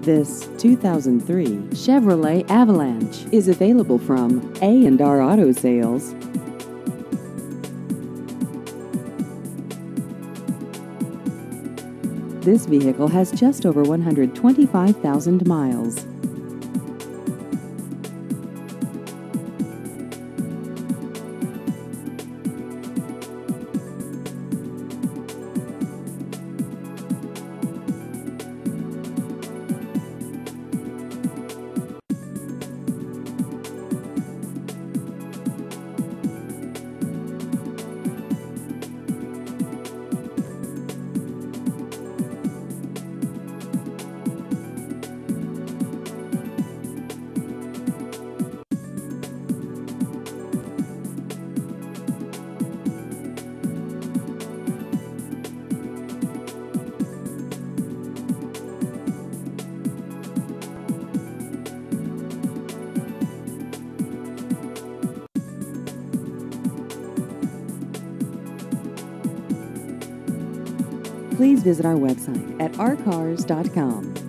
This 2003 Chevrolet Avalanche is available from A&R Auto Sales. This vehicle has just over 125,000 miles. Please visit our website at ourcars.com.